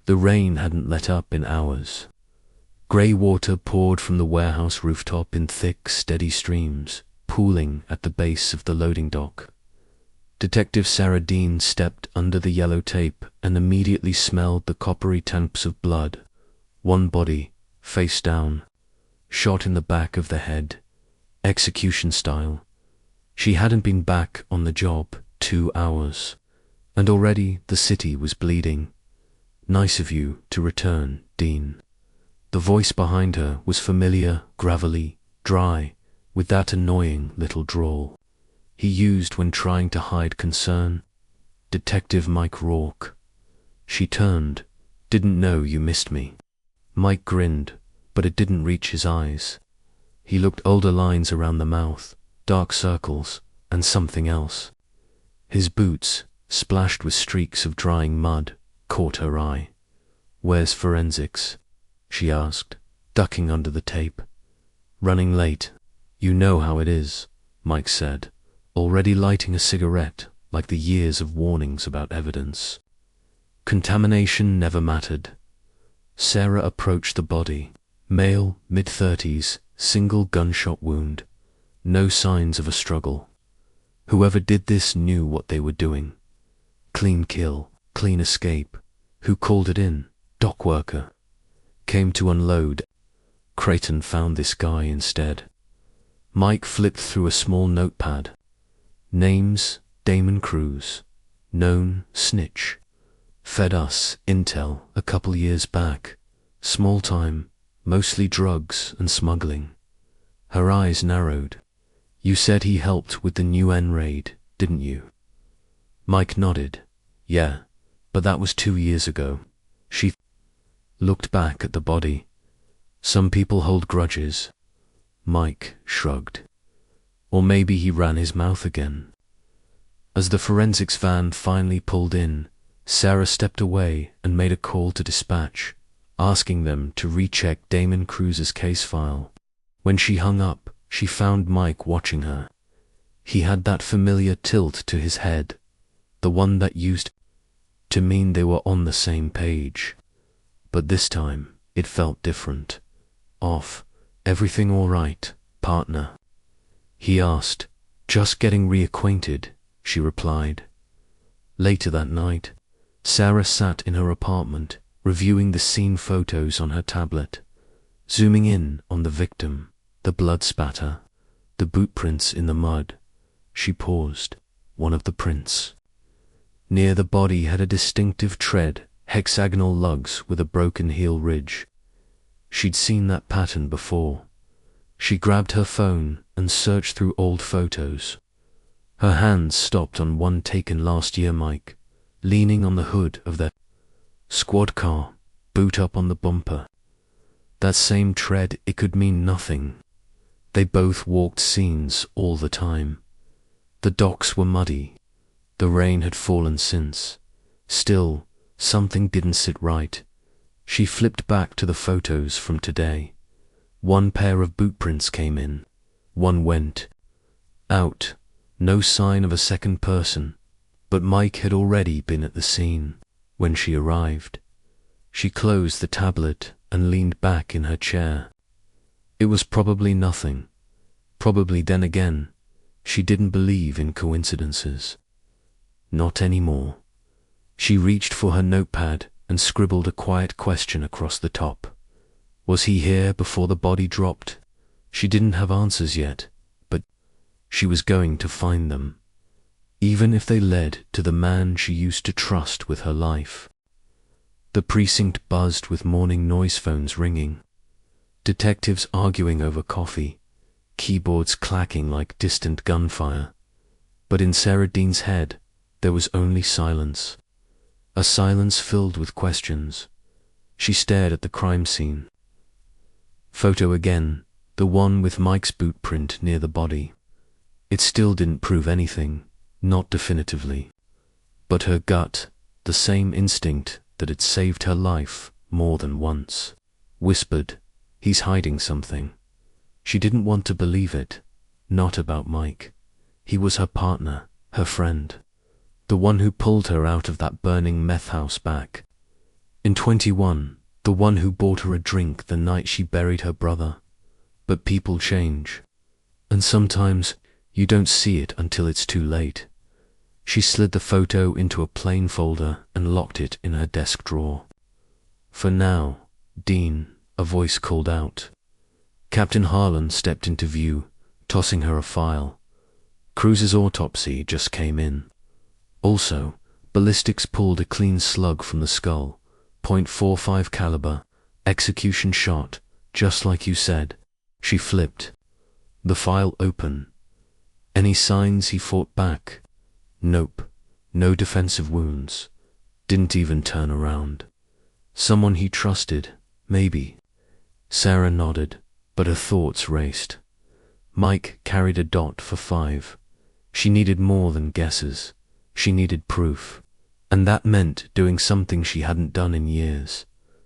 The rain hadn't let up in hours. Grey water poured from the warehouse rooftop in thick, steady streams, pooling at the base of the loading dock. Detective Sarah Dean stepped under the yellow tape and immediately smelled the coppery taints of blood. One body, face down, shot in the back of the head, execution style. She hadn't been back on the job 2 hours, and already the city was bleeding. "Nice of you to return, Dean." The voice behind her was familiar, gravelly, dry, with that annoying little drawl he used when trying to hide concern. "Detective Mike Rourke." She turned. "Didn't know you missed me." Mike grinned, but it didn't reach his eyes. He looked older, lines around the mouth, dark circles, and something else. His boots, splashed with streaks of drying mud, caught her eye. "Where's forensics?" she asked, ducking under the tape. "Running late. You know how it is," Mike said, already lighting a cigarette like the years of warnings about evidence. Contamination never mattered. Sarah approached the body. Male, mid-30s, single gunshot wound. No signs of a struggle. Whoever did this knew what they were doing. Clean kill, clean escape. Who called it in? Dock worker. Came to unload. Creighton found this guy instead. Mike flipped through a small notepad. Names, Damon Cruz. Known, snitch. Fed us intel a couple years back. Small time, mostly drugs and smuggling. Her eyes narrowed. "You said he helped with the new N raid, didn't you?" Mike nodded. "Yeah, but that was 2 years ago." She looked back at the body. "Some people hold grudges." Mike shrugged. "Or maybe he ran his mouth again." As the forensics van finally pulled in, Sarah stepped away and made a call to dispatch, asking them to recheck Damon Cruz's case file. When she hung up, she found Mike watching her. He had that familiar tilt to his head, the one that used to mean they were on the same page. But this time, it felt different. Off. "Everything all right, partner?" he asked. "Just getting reacquainted," she replied. Later that night, Sarah sat in her apartment, reviewing the scene photos on her tablet, zooming in on the victim, the blood spatter, the boot prints in the mud. She paused. One of the prints near the body had a distinctive tread, hexagonal lugs with a broken heel ridge. She'd seen that pattern before. She grabbed her phone and searched through old photos. Her hands stopped on one taken last year. Mike, leaning on the hood of their squad car, boot up on the bumper. That same tread, it could mean nothing. They both walked scenes all the time. The docks were muddy. The rain had fallen since. Still, something didn't sit right. She flipped back to the photos from today. One pair of boot prints came in. One went out. No sign of a second person. But Mike had already been at the scene when she arrived. She closed the tablet and leaned back in her chair. It was probably nothing. Probably then again, she didn't believe in coincidences. Not anymore. She reached for her notepad and scribbled a quiet question across the top. Was he here before the body dropped? She didn't have answers yet, but she was going to find them, even if they led to the man she used to trust with her life. The precinct buzzed with morning noise phones ringing, detectives arguing over coffee, keyboards clacking like distant gunfire. But in Sarah Dean's head, there was only silence. A silence filled with questions. She stared at the crime scene. Photo again, the one with Mike's boot print near the body. It still didn't prove anything, not definitively. But her gut, the same instinct that had saved her life more than once, whispered, he's hiding something. She didn't want to believe it, not about Mike. He was her partner, her friend, the one who pulled her out of that burning meth house back In 21, the one who bought her a drink the night she buried her brother. But people change. And sometimes you don't see it until it's too late. She slid the photo into a plain folder and locked it in her desk drawer. For now, Dean, a voice called out. Captain Harlan stepped into view, tossing her a file. Cruz's autopsy just came in. Also, ballistics pulled a clean slug from the skull, .45 caliber, execution shot, just like you said. She flipped. The file open. Any signs he fought back? Nope. No defensive wounds. Didn't even turn around. Someone he trusted, maybe. Sarah nodded, but her thoughts raced. Mike carried a dot for 5. She needed more than guesses. She needed proof. And that meant doing something she hadn't done in years.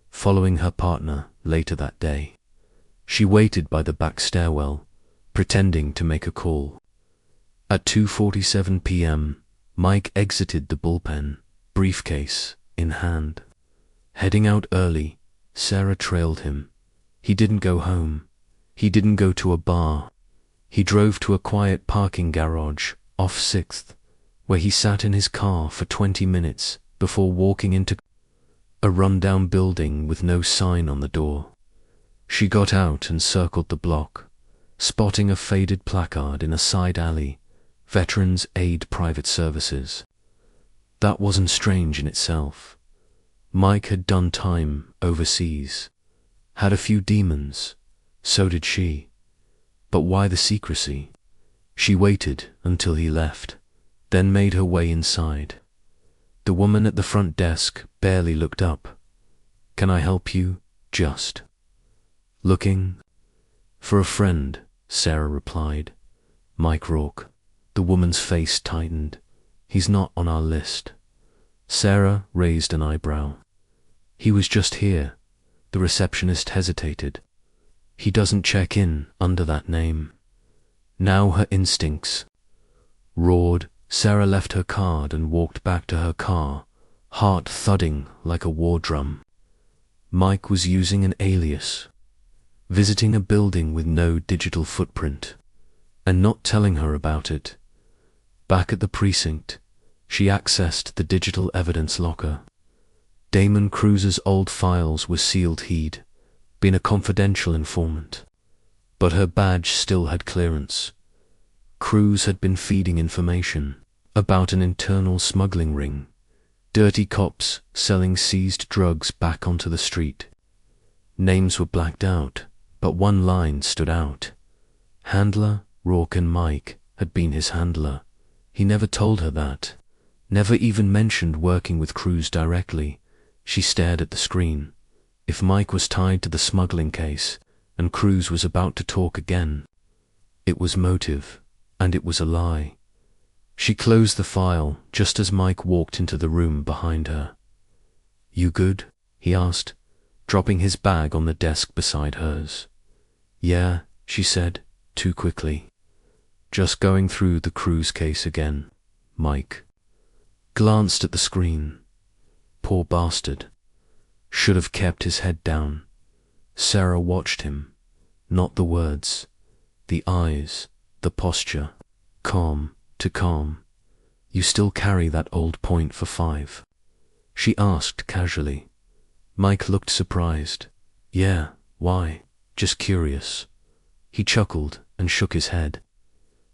Following her partner later that day. She waited by the back stairwell, pretending to make a call. At 2:47 p.m., Mike exited the bullpen, briefcase in hand. Heading out early, Sarah trailed him. He didn't go home. He didn't go to a bar. He drove to a quiet parking garage off 6th, where he sat in his car for 20 minutes before walking into a rundown building with no sign on the door. She got out and circled the block, spotting a faded placard in a side alley, Veterans Aid Private Services. That wasn't strange in itself. Mike had done time overseas, had a few demons, so did she. But why the secrecy? She waited until he left, then made her way inside. The woman at the front desk barely looked up. "Can I help you? Just looking for a friend," Sarah replied. "Mike Rourke." The woman's face tightened. "He's not on our list." Sarah raised an eyebrow. "He was just here." The receptionist hesitated. "He doesn't check in under that name." Now her instincts roared. Sarah left her card and walked back to her car, heart thudding like a war drum. Mike was using an alias, visiting a building with no digital footprint, and not telling her about it. Back at the precinct, she accessed the digital evidence locker. Damon Cruz's old files were sealed. He'd been a confidential informant, but her badge still had clearance. Cruz had been feeding information about an internal smuggling ring, dirty cops selling seized drugs back onto the street. Names were blacked out, but one line stood out. Handler Rourke, and Mike had been his handler. He never told her that, never even mentioned working with Cruz directly. She stared at the screen. If Mike was tied to the smuggling case, and Cruz was about to talk again, it was motive, and it was a lie. She closed the file just as Mike walked into the room behind her. "You good?" he asked, dropping his bag on the desk beside hers. "Yeah," she said, too quickly. "Just going through the Cruz case again." Mike glanced at the screen. Poor bastard. Should have kept his head down. Sarah watched him. Not the words, the eyes, the posture. Calm to calm. "You still carry that old .45? She asked casually. Mike looked surprised. "Yeah, why? Just curious." He chuckled and shook his head.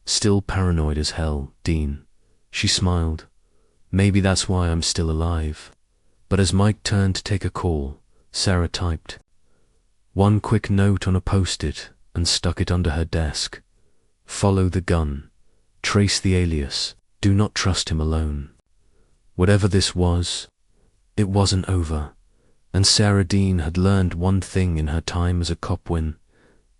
"Still paranoid as hell, Dean." She smiled. "Maybe that's why I'm still alive." But as Mike turned to take a call, Sarah typed one quick note on a post-it and stuck it under her desk. "Follow the gun. Trace the alias. Do not trust him alone." Whatever this was, it wasn't over. And Sarah Dean had learned one thing in her time as a cop: when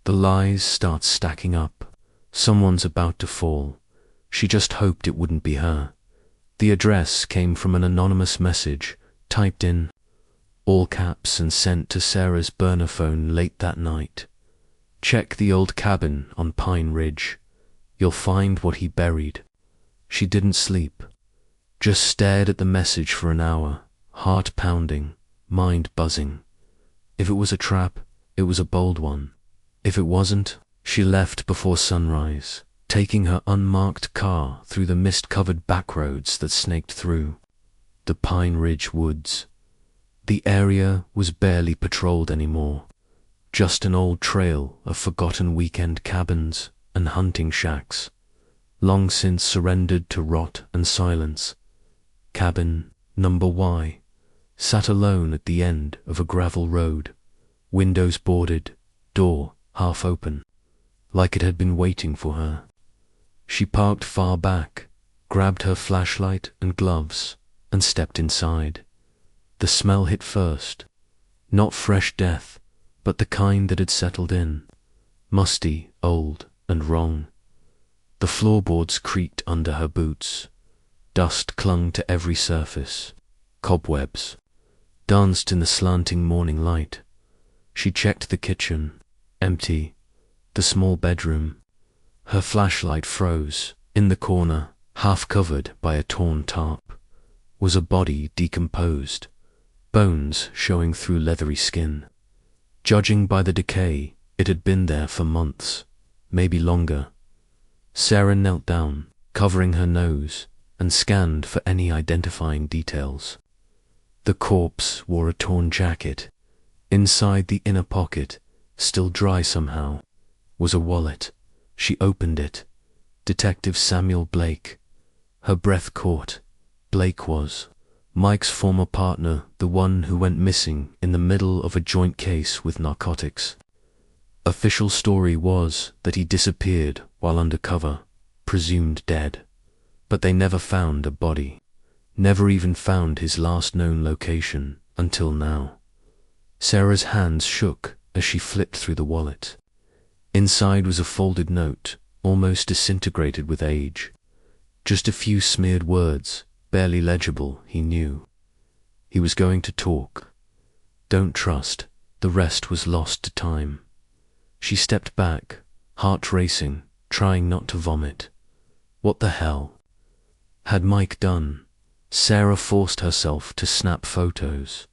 the lies start stacking up, someone's about to fall. She just hoped it wouldn't be her. The address came from an anonymous message, typed in all caps and sent to Sarah's burner phone late that night. "Check the old cabin on Pine Ridge. You'll find what he buried." She didn't sleep, just stared at the message for an hour, heart pounding, mind buzzing. If it was a trap, it was a bold one. If it wasn't, she left before sunrise, taking her unmarked car through the mist-covered backroads that snaked through the Pine Ridge woods. The area was barely patrolled anymore, just an old trail of forgotten weekend cabins and hunting shacks, long since surrendered to rot and silence. Cabin number Y sat alone at the end of a gravel road, windows boarded, door half open, like it had been waiting for her. She parked far back, grabbed her flashlight and gloves, and stepped inside. The smell hit first, not fresh death, but the kind that had settled in, musty, old, and wrong. The floorboards creaked under her boots. Dust clung to every surface. Cobwebs danced in the slanting morning light. She checked the kitchen, empty. The small bedroom. Her flashlight froze. In the corner, half covered by a torn tarp, was a body decomposed, bones showing through leathery skin. Judging by the decay, it had been there for months, maybe longer. Sarah knelt down, covering her nose, and scanned for any identifying details. The corpse wore a torn jacket. Inside the inner pocket, still dry somehow, was a wallet. She opened it. Detective Samuel Blake. Her breath caught. Blake was Mike's former partner, the one who went missing in the middle of a joint case with narcotics. Official story was that he disappeared while undercover, presumed dead. But they never found a body, never even found his last known location until now. Sarah's hands shook as she flipped through the wallet. Inside was a folded note, almost disintegrated with age. Just a few smeared words, barely legible, he knew. He was going to talk. Don't trust. The rest was lost to time. She stepped back, heart racing, trying not to vomit. What the hell had Mike done? Sarah forced herself to snap photos.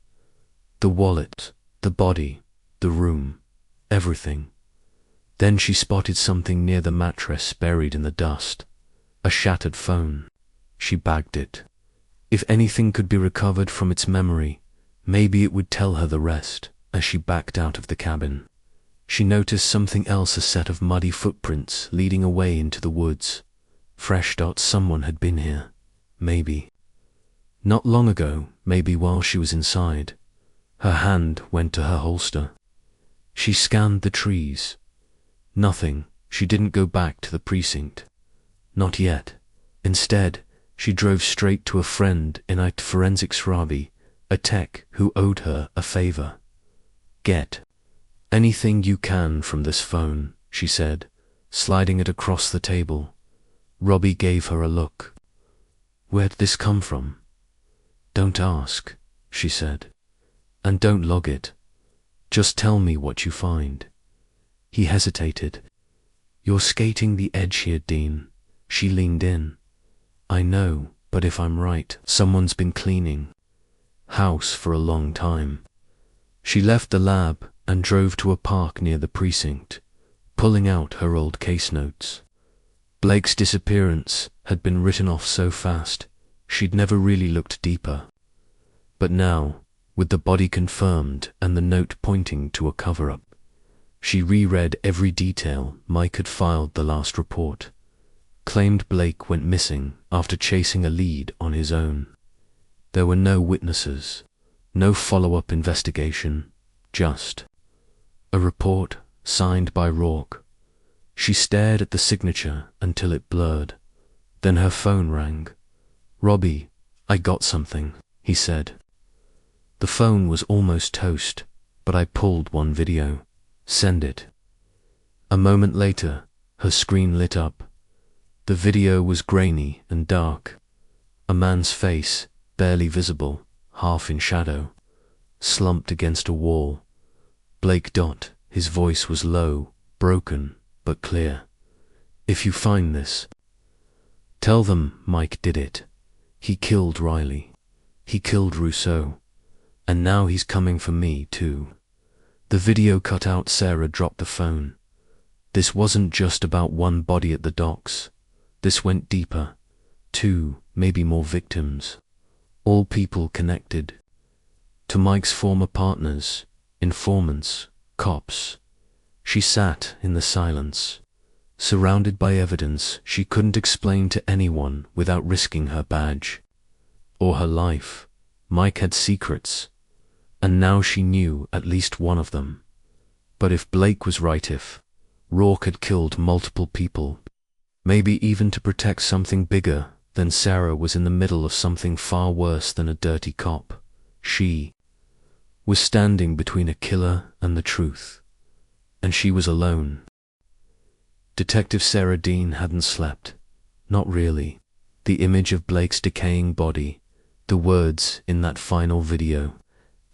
The wallet, the body, the room, everything. Then she spotted something near the mattress buried in the dust. A shattered phone. She bagged it. If anything could be recovered from its memory, maybe it would tell her the rest. As she backed out of the cabin, she noticed something else, a set of muddy footprints leading away into the woods. Fresh dots. Someone had been here. Maybe. Not long ago, maybe while she was inside. Her hand went to her holster. She scanned the trees. Nothing. She didn't go back to the precinct. Not yet. Instead, she drove straight to a friend in a forensics Rabi, a tech who owed her a favor. Get anything you can from this phone, she said, sliding it across the table. Robbie gave her a look. Where'd this come from? Don't ask, she said. And don't log it. Just tell me what you find. He hesitated. You're skating the edge here, Dean. She leaned in. I know, but if I'm right, someone's been cleaning house for a long time. She left the lab and drove to a park near the precinct, pulling out her old case notes. Blake's disappearance had been written off so fast, she'd never really looked deeper. But now, with the body confirmed and the note pointing to a cover-up, she reread every detail. Mike had filed the last report. Claimed Blake went missing after chasing a lead on his own. There were no witnesses, no follow-up investigation, just a report signed by Rourke. She stared at the signature until it blurred. Then her phone rang. Robbie, I got something, he said. The phone was almost toast, but I pulled one video. Send it. A moment later, her screen lit up. The video was grainy and dark. A man's face, barely visible, half in shadow, slumped against a wall. Blake Dot, his voice was low, broken, but clear. If you find this, tell them Mike did it. He killed Riley. He killed Rousseau. And now he's coming for me, too. The video cut out. Sarah dropped the phone. This wasn't just about one body at the docks. This went deeper. 2, maybe more victims. All people connected. To Mike's former partners, informants, cops. She sat in the silence, surrounded by evidence she couldn't explain to anyone without risking her badge or her life. Mike had secrets, and now she knew at least one of them. But if Blake was right, if Rourke had killed multiple people, maybe even to protect something bigger, then Sarah was in the middle of something far worse than a dirty cop. She was standing between a killer and the truth, and she was alone. Detective Sarah Dean hadn't slept. Not really. The image of Blake's decaying body, the words in that final video,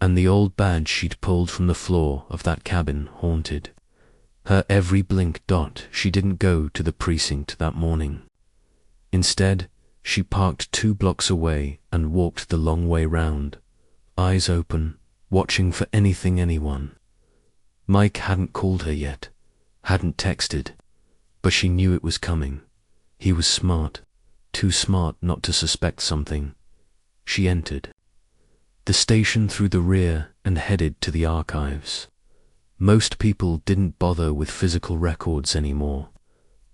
and the old badge she'd pulled from the floor of that cabin haunted her every blink. She didn't go to the precinct that morning. Instead, she parked 2 blocks away and walked the long way round, eyes open, watching for anyone. Mike hadn't called her yet, hadn't texted, but she knew it was coming. He was smart, too smart not to suspect something. She entered the station through the rear and headed to the archives. Most people didn't bother with physical records anymore,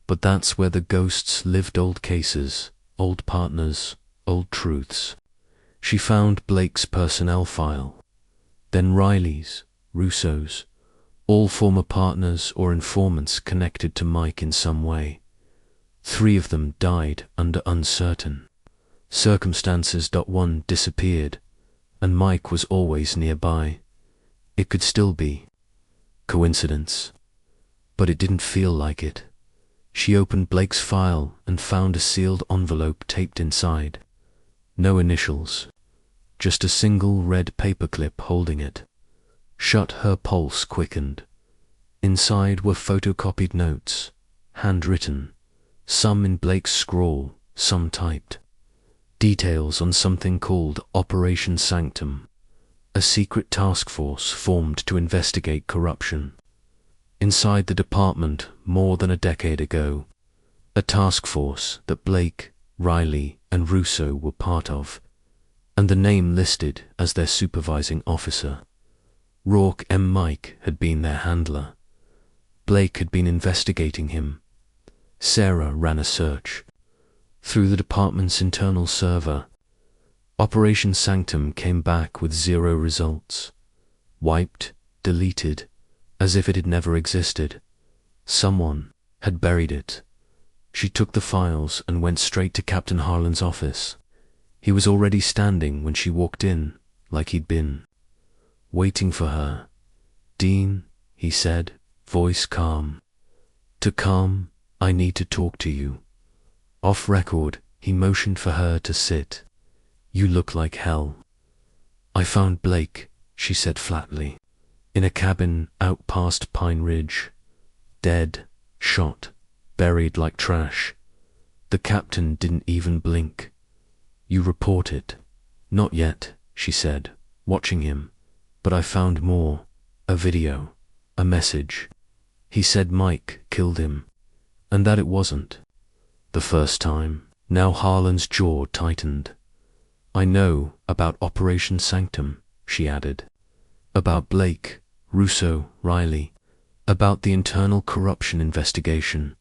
but that's where the ghosts lived. Old cases, old partners, old truths. She found Blake's personnel file, then Riley's, Russo's, all former partners or informants connected to Mike in some way. 3 of them died under uncertain circumstances. 1 disappeared, and Mike was always nearby. It could still be coincidence, but it didn't feel like it. She opened Blake's file and found a sealed envelope taped inside. No initials, just a single red paperclip holding it. Shut. Her pulse quickened. Inside were photocopied notes, handwritten, some in Blake's scrawl, some typed. Details on something called Operation Sanctum, a secret task force formed to investigate corruption inside the department more than a decade ago. A task force that Blake, Riley, and Russo were part of, and the name listed as their supervising officer. Rourke and Mike had been their handler. Blake had been investigating him. Sarah ran a search through the department's internal server. Operation Sanctum came back with 0 results. Wiped, deleted, as if it had never existed. Someone had buried it. She took the files and went straight to Captain Harlan's office. He was already standing when she walked in, like he'd been waiting for her. "Dean," he said, voice calm. "To come, I need to talk to you." Off record, he motioned for her to sit. "You look like hell." "I found Blake," she said flatly, "in a cabin out past Pine Ridge. Dead, shot, buried like trash." The captain didn't even blink. "You report it?" "Not yet," she said, watching him. "But I found more. A video, a message. He said Mike killed him, and that it wasn't the first time." Now Harlan's jaw tightened. "I know about Operation Sanctum," she added. "About Blake, Russo, Riley. About the internal corruption investigation."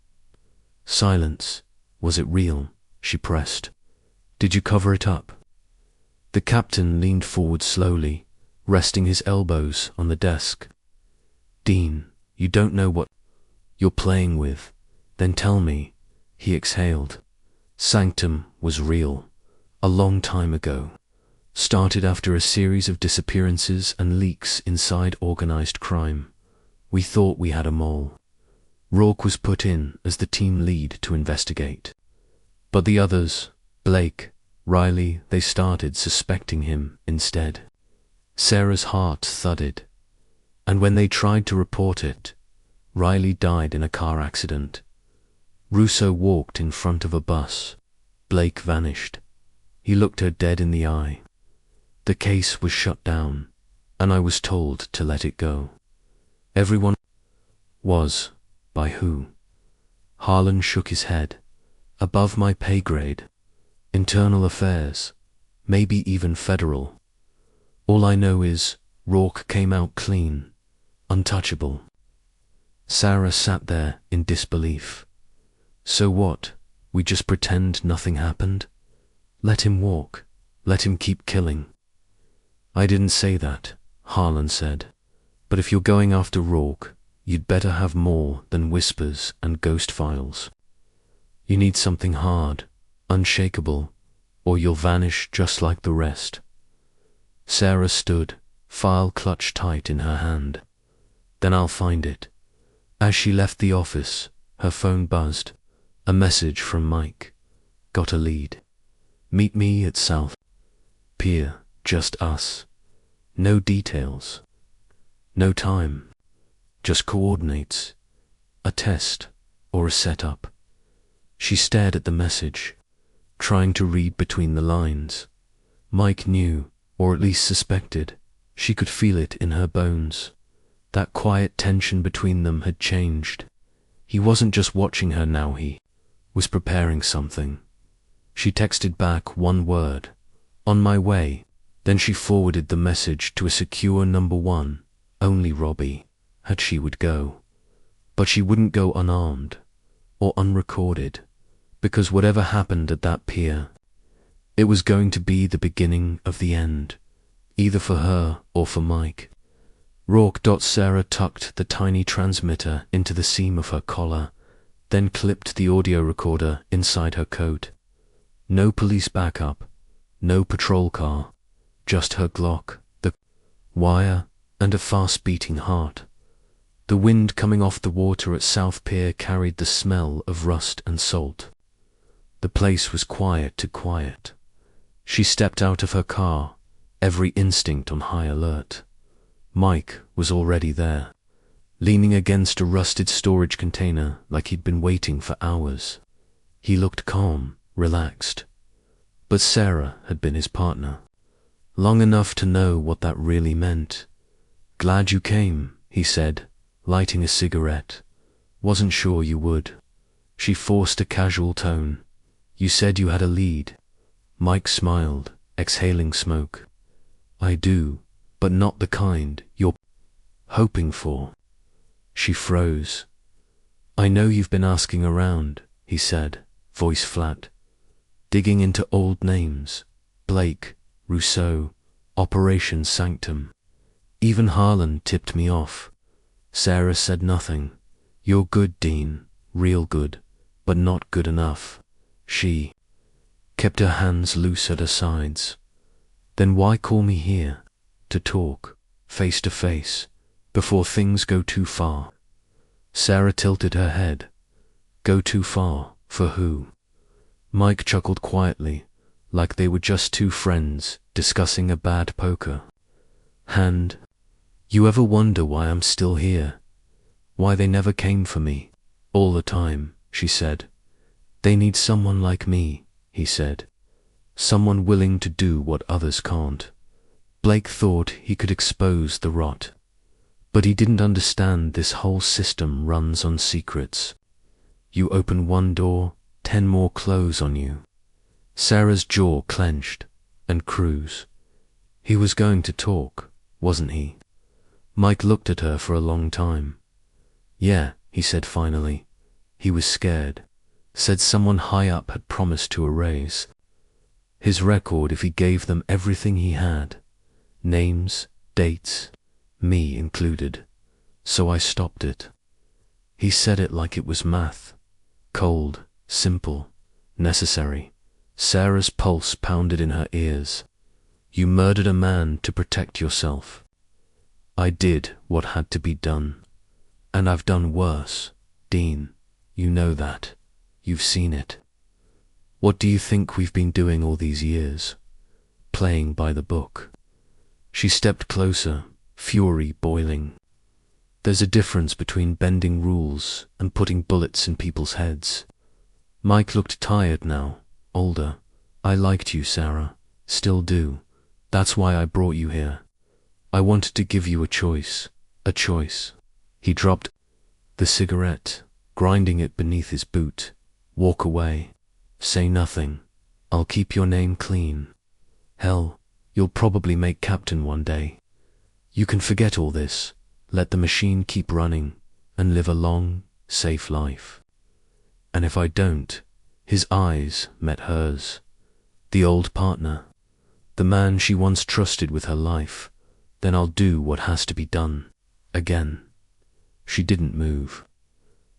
Silence. "Was it real?" she pressed. "Did you cover it up?" The captain leaned forward slowly, resting his elbows on the desk. "Dean, you don't know what you're playing with. Then tell me." He exhaled. "Sanctum was real. A long time ago. Started after a series of disappearances and leaks inside organized crime. We thought we had a mole. Rourke was put in as the team lead to investigate. But the others, Blake, Riley, they started suspecting him instead." Sarah's heart thudded. "And when they tried to report it, Riley died in a car accident. Russo walked in front of a bus. Blake vanished. He looked her dead in the eye. The case was shut down, and I was told to let it go. Everyone was. By who? Harlan shook his head. Above my pay grade. Internal affairs. Maybe even federal. All I know is Rourke came out clean. Untouchable. Sarah sat there in disbelief. So what? We just pretend nothing happened? Let him walk. Let him keep killing. I didn't say that, Harlan said. But if you're going after Rourke, you'd better have more than whispers and ghost files. You need something hard, unshakable, or you'll vanish just like the rest. Sarah stood, file clutched tight in her hand. Then I'll find it. As she left the office, her phone buzzed. A message from Mike. Got a lead. Meet me at South Pier, just us. No details. No time. Just coordinates. A test or a setup. She stared at the message, trying to read between the lines. Mike knew, or at least suspected. She could feel it in her bones. That quiet tension between them had changed. He wasn't just watching her now, he was preparing something. She texted back one word, "On my way." Then she forwarded the message to a secure number 1. Only Robbie had she would go. But she wouldn't go unarmed or unrecorded, because whatever happened at that pier, it was going to be the beginning of the end, either for her or for Mike. Rourke. Sarah tucked the tiny transmitter into the seam of her collar, then clipped the audio recorder inside her coat. No police backup, no patrol car, just her Glock, the wire, and a fast-beating heart. The wind coming off the water at South Pier carried the smell of rust and salt. The place was quiet to quiet. She stepped out of her car, every instinct on high alert. Mike was already there, leaning against a rusted storage container like he'd been waiting for hours. He looked calm, relaxed. But Sarah had been his partner, long enough to know what that really meant. "Glad you came," he said, lighting a cigarette. "Wasn't sure you would." She forced a casual tone. "You said you had a lead." Mike smiled, exhaling smoke. "I do, but not the kind you're hoping for." She froze. "I know you've been asking around," he said, voice flat, digging into old names. Blake, Rousseau, Operation Sanctum. Even Harlan tipped me off. Sarah said nothing. "You're good, Dean, real good, but not good enough." She kept her hands loose at her sides. "Then why call me here? To talk, face to face, before things go too far." Sarah tilted her head. "Go too far, for who?" Mike chuckled quietly, like they were just two friends discussing a bad poker hand. "You ever wonder why I'm still here? Why they never came for me? All the time," she said. "They need someone like me," he said. "Someone willing to do what others can't." Blake thought he could expose the rot, but he didn't understand this whole system runs on secrets. You open one door, 10 more close on you. Sarah's jaw clenched, and Cruz. He was going to talk, wasn't he? Mike looked at her for a long time. "Yeah," he said finally. He was scared. Said someone high up had promised to erase his record if he gave them everything he had. Names, dates, me included. So I stopped it. He said it like it was math. Cold, simple, necessary. Sarah's pulse pounded in her ears. "You murdered a man to protect yourself." "I did what had to be done. And I've done worse, Dean. You know that. You've seen it. What do you think we've been doing all these years? Playing by the book." She stepped closer, fury boiling. "There's a difference between bending rules and putting bullets in people's heads." Mike looked tired now, older. "I liked you, Sarah. Still do. That's why I brought you here. I wanted to give you a choice. A choice. He dropped the cigarette, grinding it beneath his boot. Walk away. Say nothing. I'll keep your name clean. Hell, you'll probably make captain one day. You can forget all this, let the machine keep running, and live a long, safe life. And if I don't, his eyes met hers. The old partner, the man she once trusted with her life, then I'll do what has to be done. Again. She didn't move.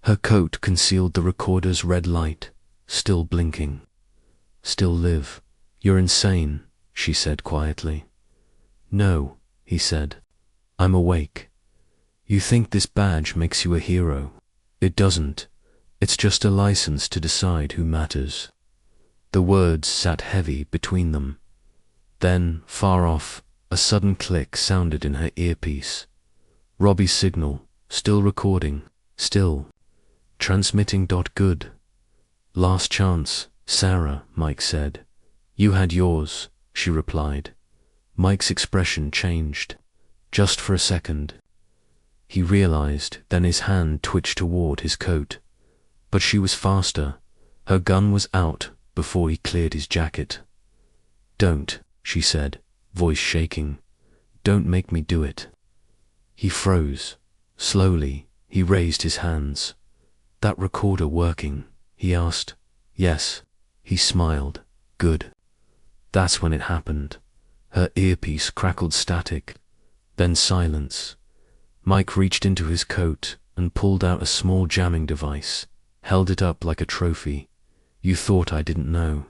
Her coat concealed the recorder's red light, still blinking. Still live. You're insane, she said quietly. No, he said. I'm awake. You think this badge makes you a hero. It doesn't. It's just a license to decide who matters. The words sat heavy between them. Then, far off, a sudden click sounded in her earpiece. Robbie's signal, still recording, still. Transmitting. Good. Last chance, Sarah, Mike said. You had yours, she replied. Mike's expression changed. Just for a second. He realized, then his hand twitched toward his coat. But she was faster. Her gun was out before he cleared his jacket. Don't, she said, voice shaking. Don't make me do it. He froze. Slowly, he raised his hands. That recorder working? He asked. Yes. He smiled. Good. That's when it happened. Her earpiece crackled static. Then silence. Mike reached into his coat and pulled out a small jamming device, held it up like a trophy. You thought I didn't know.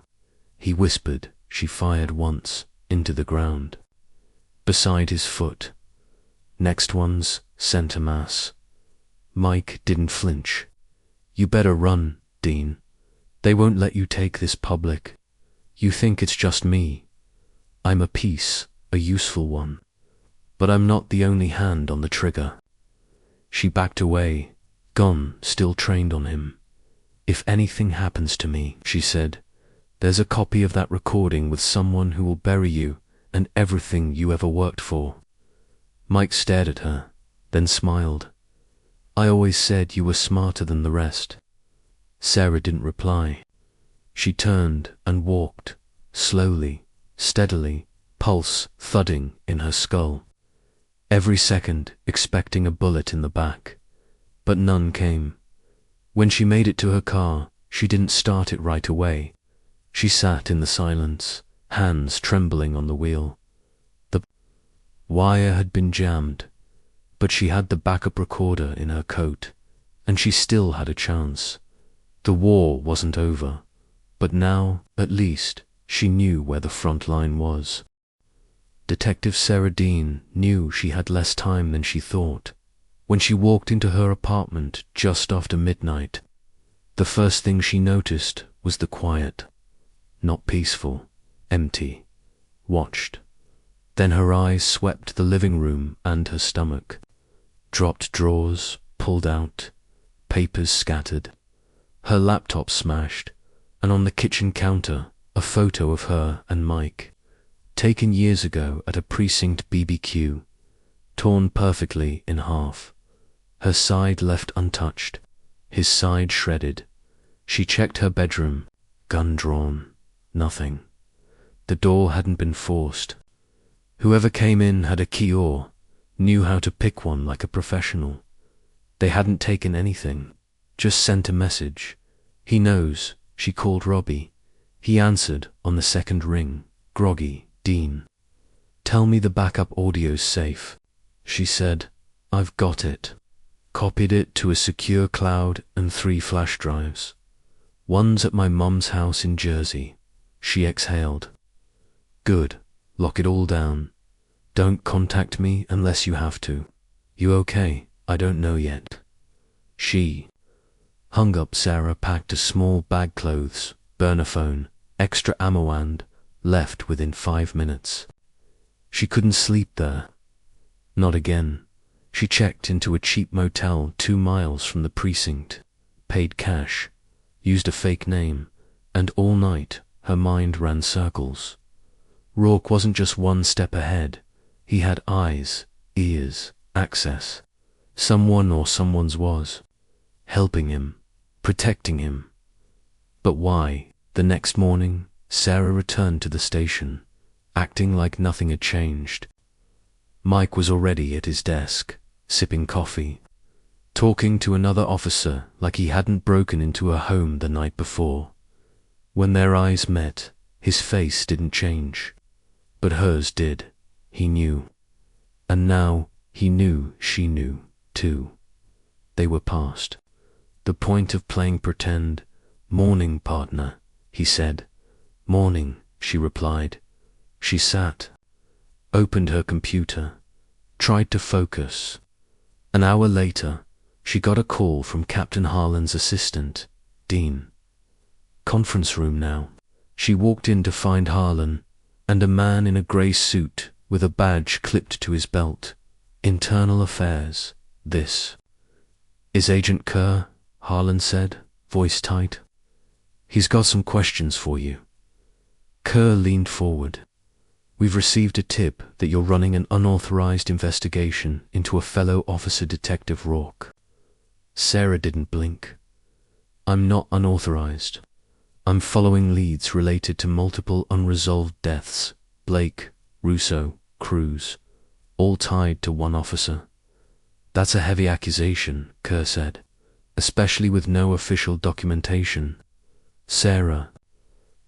He whispered. She fired once, into the ground. Beside his foot. Next one's center mass. Mike didn't flinch. You better run, Dean. They won't let you take this public. You think it's just me. I'm a piece, a useful one. But I'm not the only hand on the trigger. She backed away, gun still trained on him. If anything happens to me, she said, there's a copy of that recording with someone who will bury you and everything you ever worked for. Mike stared at her, then smiled. I always said you were smarter than the rest. Sarah didn't reply. She turned and walked, slowly, steadily, pulse thudding in her skull. Every second expecting a bullet in the back, but none came. When she made it to her car, she didn't start it right away. She sat in the silence, hands trembling on the wheel. The wire had been jammed, but she had the backup recorder in her coat, and she still had a chance. The war wasn't over, but now, at least, she knew where the front line was. Detective Sarah Dean knew she had less time than she thought. When she walked into her apartment just after midnight, the first thing she noticed was the quiet. Not peaceful, empty, watched. Then her eyes swept the living room and her stomach. Dropped drawers, pulled out, papers scattered. Her laptop smashed, and on the kitchen counter, a photo of her and Mike, taken years ago at a precinct BBQ, torn perfectly in half. Her side left untouched, his side shredded. She checked her bedroom, gun drawn. Nothing. The door hadn't been forced. Whoever came in had a key or knew how to pick one like a professional. They hadn't taken anything, just sent a message. He knows, she called Robbie. He answered on the second ring, groggy, Dean. Tell me the backup audio's safe, she said. I've got it. Copied it to a secure cloud and 3 flash drives. One's at my mum's house in Jersey. She exhaled. Good. Lock it all down. Don't contact me unless you have to. You okay? I don't know yet. She hung up. Sarah packed a small bag, clothes, burner phone, extra ammo and left within 5 minutes. She couldn't sleep there. Not again. She checked into a cheap motel 2 miles from the precinct, paid cash, used a fake name, and all night her mind ran circles. Rourke wasn't just one step ahead. He had eyes, ears, access. Someone or someone's was. Helping him, protecting him. But why? The next morning, Sarah returned to the station, acting like nothing had changed. Mike was already at his desk, sipping coffee, talking to another officer like he hadn't broken into a home the night before. When their eyes met, his face didn't change. But hers did. He knew. And now he knew she knew, too. They were past the point of playing pretend. "Morning, partner," he said. "Morning," she replied. She sat, opened her computer, tried to focus. An hour later, she got a call from Captain Harlan's assistant, Dean. Conference room now. She walked in to find Harlan and a man in a grey suit with a badge clipped to his belt. "Internal Affairs, this." "Is Agent Kerr?" Harlan said, voice tight. "He's got some questions for you." Kerr leaned forward. "We've received a tip that you're running an unauthorized investigation into a fellow officer, Detective Rourke." Sarah didn't blink. "I'm not unauthorized. I'm following leads related to multiple unresolved deaths. Blake, Russo, Cruz, all tied to one officer." "That's a heavy accusation," Kerr said, "especially with no official documentation." Sarah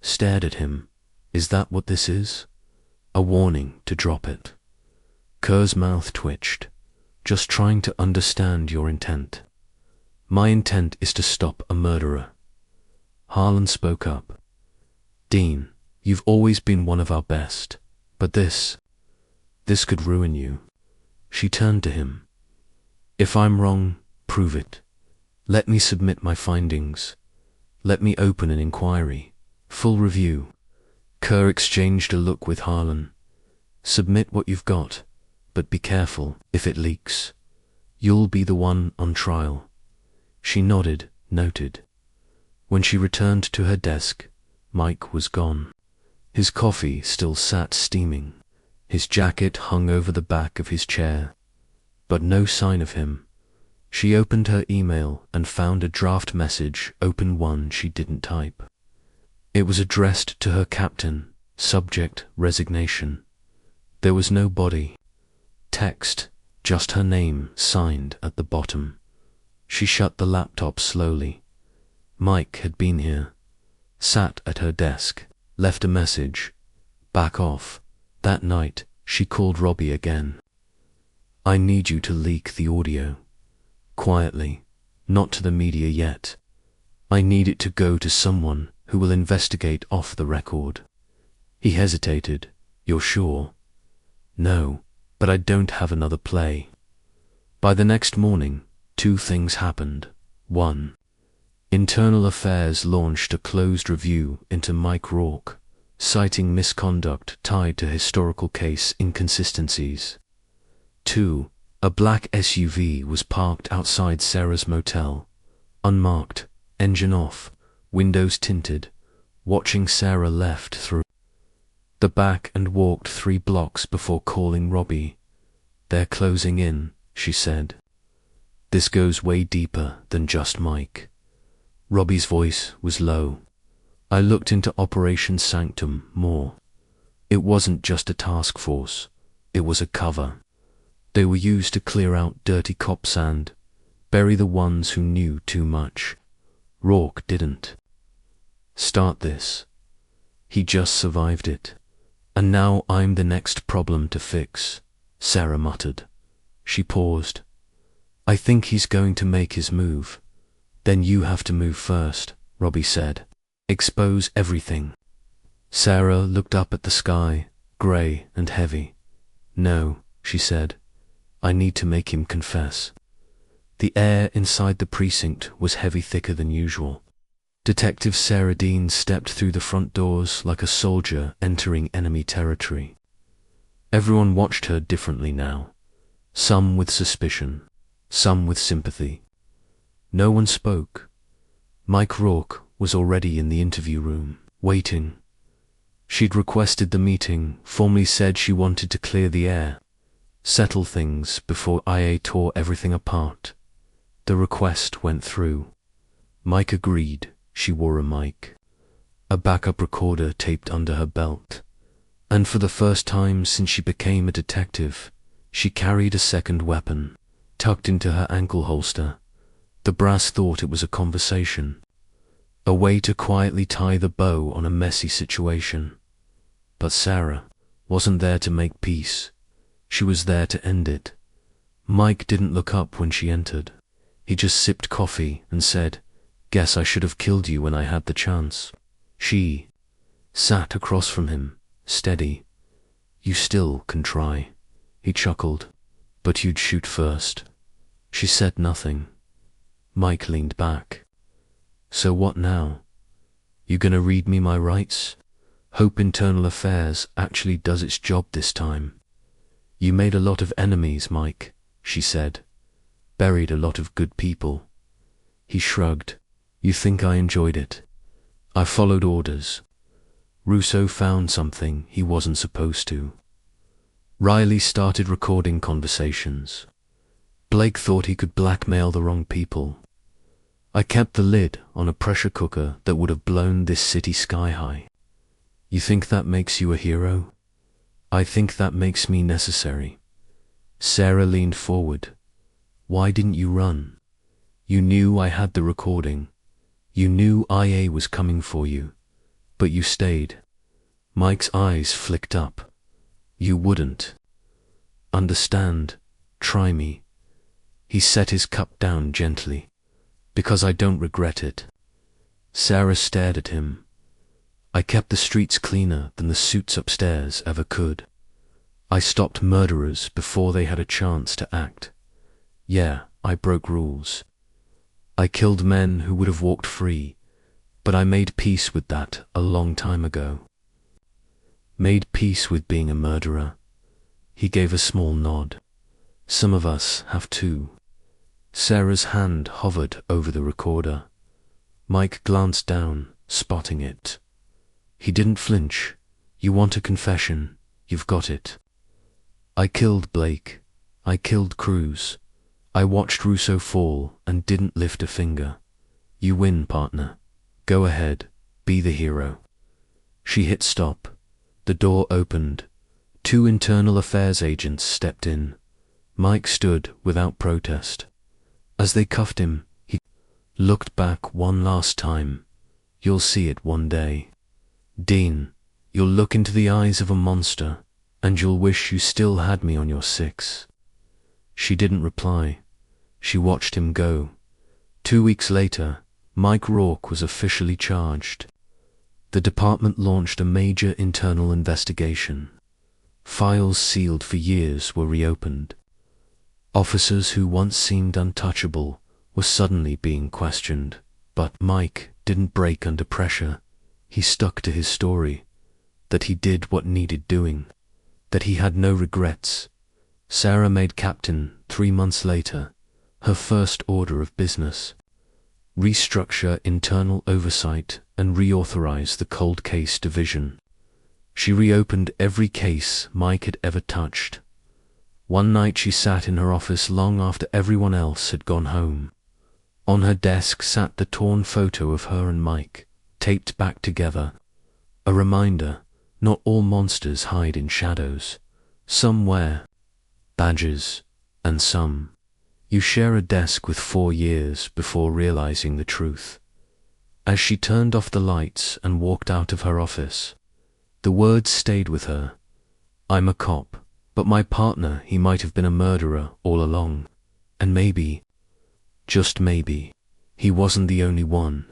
stared at him. "Is that what this is? A warning to drop it?" Kerr's mouth twitched. "Just trying to understand your intent." "My intent is to stop a murderer." Harlan spoke up. "Dean, you've always been one of our best, but this could ruin you." She turned to him. "If I'm wrong, prove it. Let me submit my findings. Let me open an inquiry. Full review." Kerr exchanged a look with Harlan. "Submit what you've got, but be careful. If it leaks, you'll be the one on trial." She nodded, noted. When she returned to her desk, Mike was gone. His coffee still sat steaming. His jacket hung over the back of his chair. But no sign of him. She opened her email and found a draft message, open one she didn't type. It was addressed to her captain, subject resignation. There was no body. Text, just her name signed at the bottom. She shut the laptop slowly. Mike had been here, sat at her desk, left a message. Back off. That night, she called Robbie again. "I need you to leak the audio. Quietly, not to the media yet. I need it to go to someone who will investigate off the record." He hesitated. "You're sure?" "No, but I don't have another play." By the next morning, two things happened. One, Internal Affairs launched a closed review into Mike Rourke, citing misconduct tied to historical case inconsistencies. Two, a black SUV was parked outside Sarah's motel, unmarked, engine off, windows tinted, watching Sarah left through the back and walked 3 blocks before calling Robbie. "They're closing in," she said. "This goes way deeper than just Mike." Robbie's voice was low. "I looked into Operation Sanctum more. It wasn't just a task force, it was a cover. They were used to clear out dirty cop sand, bury the ones who knew too much. Rourke didn't start this. He just survived it. And now I'm the next problem to fix," Sarah muttered. She paused. "I think he's going to make his move." "Then you have to move first," Robbie said. "Expose everything." Sarah looked up at the sky, grey and heavy. "No," she said. "I need to make him confess." The air inside the precinct was heavy, thicker than usual. Detective Sarah Dean stepped through the front doors like a soldier entering enemy territory. Everyone watched her differently now, some with suspicion, some with sympathy. No one spoke. Mike Rourke was already in the interview room, waiting. She'd requested the meeting, formally said she wanted to clear the air, settle things before IA tore everything apart. The request went through. Mike agreed. She wore a mic, a backup recorder taped under her belt, and for the first time since she became a detective, she carried a second weapon, tucked into her ankle holster. The brass thought it was a conversation, a way to quietly tie the bow on a messy situation. But Sarah wasn't there to make peace. She was there to end it. Mike didn't look up when she entered. He just sipped coffee and said, "Guess I should have killed you when I had the chance." She sat across from him, steady. "You still can try," he chuckled, "but you'd shoot first." She said nothing. Mike leaned back. "So what now? You gonna read me my rights? Hope Internal Affairs actually does its job this time." "You made a lot of enemies, Mike," she said. "Buried a lot of good people." He shrugged. "You think I enjoyed it? I followed orders. Russo found something he wasn't supposed to. Riley started recording conversations. Blake thought he could blackmail the wrong people. I kept the lid on a pressure cooker that would have blown this city sky high. You think that makes you a hero? I think that makes me necessary." Sarah leaned forward. "Why didn't you run? You knew I had the recording. You knew IA was coming for you, but you stayed." Mike's eyes flicked up. "You wouldn't understand. Try me." He set his cup down gently. "Because I don't regret it." Sarah stared at him. "I kept the streets cleaner than the suits upstairs ever could. I stopped murderers before they had a chance to act. Yeah, I broke rules. I killed men who would have walked free, but I made peace with that a long time ago." "Made peace with being a murderer?" He gave a small nod. "Some of us have too." Sarah's hand hovered over the recorder. Mike glanced down, spotting it. He didn't flinch. "You want a confession? You've got it. I killed Blake. I killed Cruz. I watched Russo fall and didn't lift a finger. You win, partner. Go ahead, be the hero." She hit stop. The door opened. 2 Internal Affairs agents stepped in. Mike stood without protest. As they cuffed him, he looked back one last time. "You'll see it one day. Dean, you'll look into the eyes of a monster, and you'll wish you still had me on your 6. She didn't reply. She watched him go. 2 weeks later, Mike Rourke was officially charged. The department launched a major internal investigation. Files sealed for years were reopened. Officers who once seemed untouchable were suddenly being questioned. But Mike didn't break under pressure. He stuck to his story, that he did what needed doing, that he had no regrets. Sarah made captain 3 months later. Her first order of business: restructure internal oversight and reauthorize the cold case division. She reopened every case Mike had ever touched. One night she sat in her office long after everyone else had gone home. On her desk sat the torn photo of her and Mike, taped back together. A reminder, not all monsters hide in shadows. Some wear badges, and some you share a desk with 4 years before realizing the truth. As she turned off the lights and walked out of her office, the words stayed with her. "I'm a cop, but my partner, he might have been a murderer all along. And maybe, just maybe, he wasn't the only one."